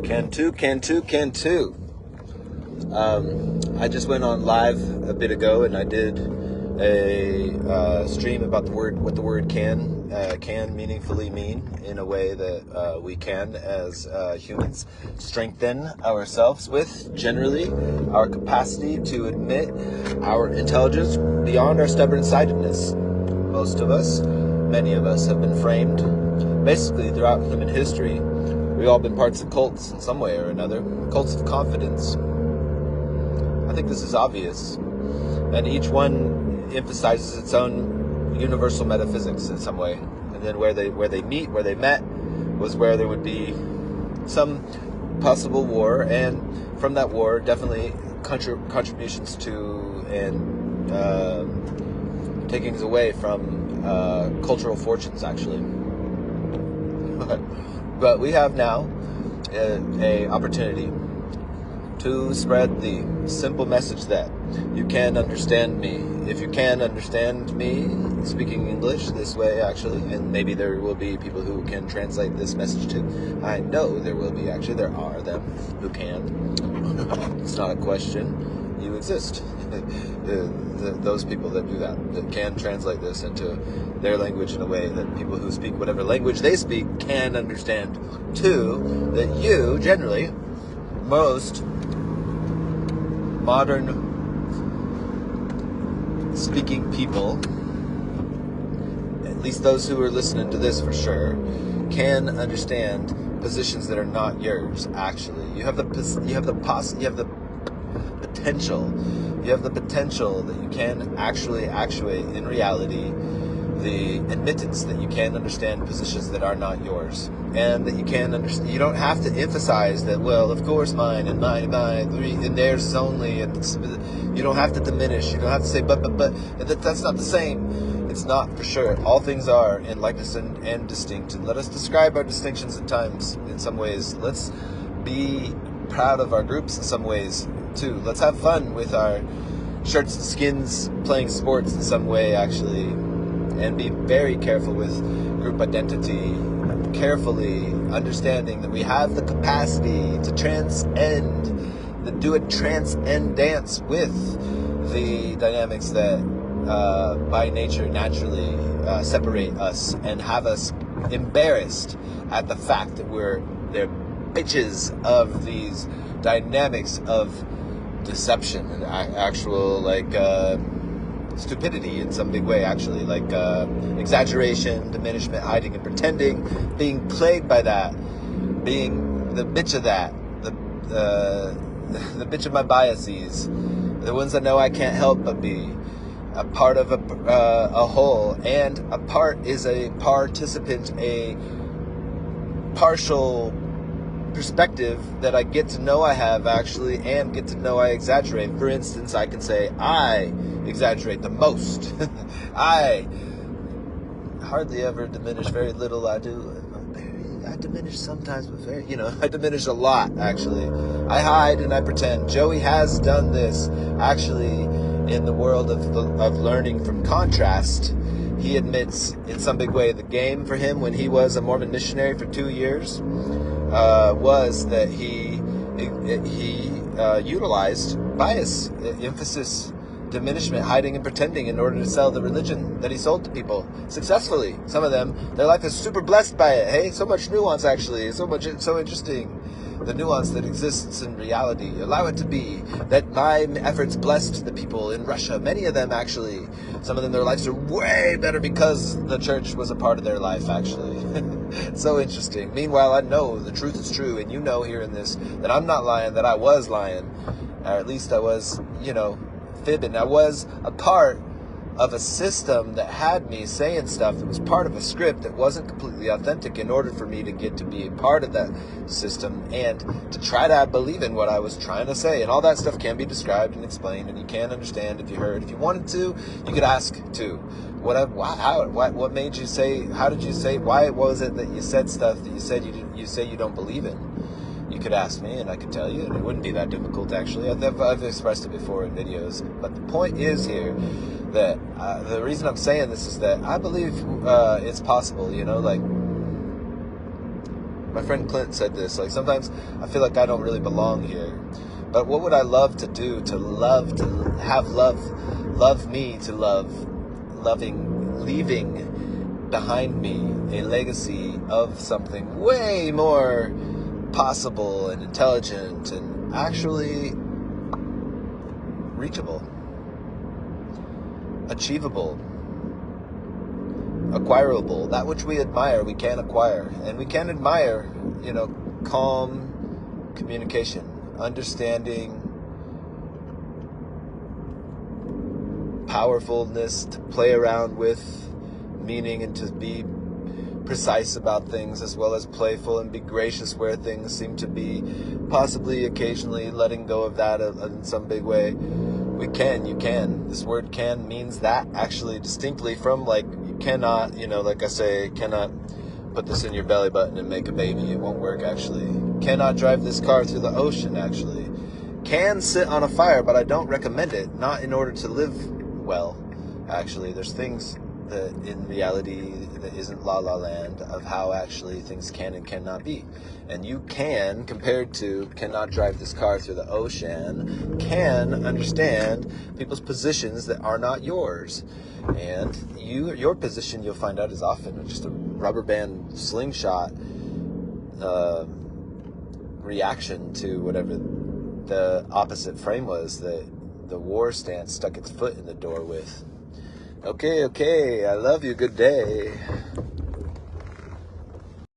Can too. I just went on live a bit ago, and I did a stream about what the word can meaningfully mean in a way that we can, as humans, strengthen ourselves with, generally, our capacity to admit our intelligence beyond our stubborn-sidedness. Most of us, many of us, have been framed, basically throughout human history. We've all been parts of cults in some way or another, cults of confidence. I think this is obvious, and each one emphasizes its own universal metaphysics in some way. And then where they met, was where there would be some possible war, and from that war, definitely contributions to and takings away from cultural fortunes, actually. But we have now a opportunity to spread the simple message that you can understand me. If you can understand me speaking English this way, actually, and maybe there will be people who can translate this message too. I know there will be, actually. There are them who can. It's not a question. You exist. Those people that do that can translate this into their language in a way that people who speak whatever language they speak can understand too. That you, generally, most modern speaking people, at least those who are listening to this for sure, can understand positions that are not yours. Actually, you have the potential that you can actually actuate in reality the admittance that you can understand positions that are not yours, and that you can understand. You don't have to emphasize that. Well, of course, mine and mine, and theirs is only, and you don't have to diminish. You don't have to say, but that's not the same. It's not, for sure. All things are in likeness and distinct, and let us describe our distinctions at times. In some ways, let's be proud of our groups in some ways too. Let's have fun with our shirts and skins, playing sports in some way, actually. And be very careful with group identity, carefully understanding that we have the capacity to transcend, to do a transcendence with the dynamics that by nature naturally separate us and have us embarrassed at the fact that they're bitches of these dynamics of deception and actual stupidity in some big way, actually, like exaggeration, diminishment, hiding and pretending, being plagued by that, being the bitch of that, the bitch of my biases, the ones I know I can't help but be a part of a whole, and a part is a participant, a partial perspective that I get to know I have, actually, and get to know I exaggerate. For instance, I can say I exaggerate the most. I hardly ever diminish. Very little I do. I diminish sometimes, but I diminish a lot, actually. I hide and I pretend. Joey has done this, actually, in the world of learning from contrast. He admits in some big way the game for him when he was a Mormon missionary for 2 years was that he utilized bias, emphasis, diminishment, hiding and pretending in order to sell the religion that he sold to people successfully. Some of them, their life is super blessed by it. Hey, so much nuance, actually, so interesting. The nuance that exists in reality. Allow it to be that my efforts blessed the people in Russia. Many of them, actually. Some of them, their lives are way better because the church was a part of their life, actually. So interesting. Meanwhile, I know the truth is true, and you know here in this that I'm not lying, that I was lying. Or at least I was, fibbing. I was a part of a system that had me saying stuff that was part of a script that wasn't completely authentic in order for me to get to be a part of that system and to try to believe in what I was trying to say. And all that stuff can be described and explained, and you can understand if you heard. If you wanted to, you could ask too. What made you say, how did you say, why was it that you said stuff that you said you say you don't believe in? You could ask me and I could tell you, and it wouldn't be that difficult, actually. I've expressed it before in videos. But the point is here that the reason I'm saying this is that I believe it's possible, My friend Clint said this, like, sometimes I feel like I don't really belong here. But what would I love to do to have love me to leaving behind me a legacy of something way more possible and intelligent and actually reachable, achievable, acquirable. That which we admire, we can acquire. And we can admire, calm communication, understanding, powerfulness to play around with, meaning, and to be precise about things, as well as playful and be gracious where things seem to be, possibly occasionally letting go of that in some big way. You can. This word can means that actually distinctly from, like, you cannot, like I say, cannot put this in your belly button and make a baby. It won't work, actually. Cannot drive this car through the ocean, actually. Can sit on a fire, but I don't recommend it. Not in order to live well, actually. There's things that in reality that isn't La La Land of how actually things can and cannot be. And you can, compared to cannot drive this car through the ocean, can understand people's positions that are not yours. And your position, you'll find out, is often just a rubber band slingshot reaction to whatever the opposite frame was that the war stance stuck its foot in the door with. Okay, I love you. Good day.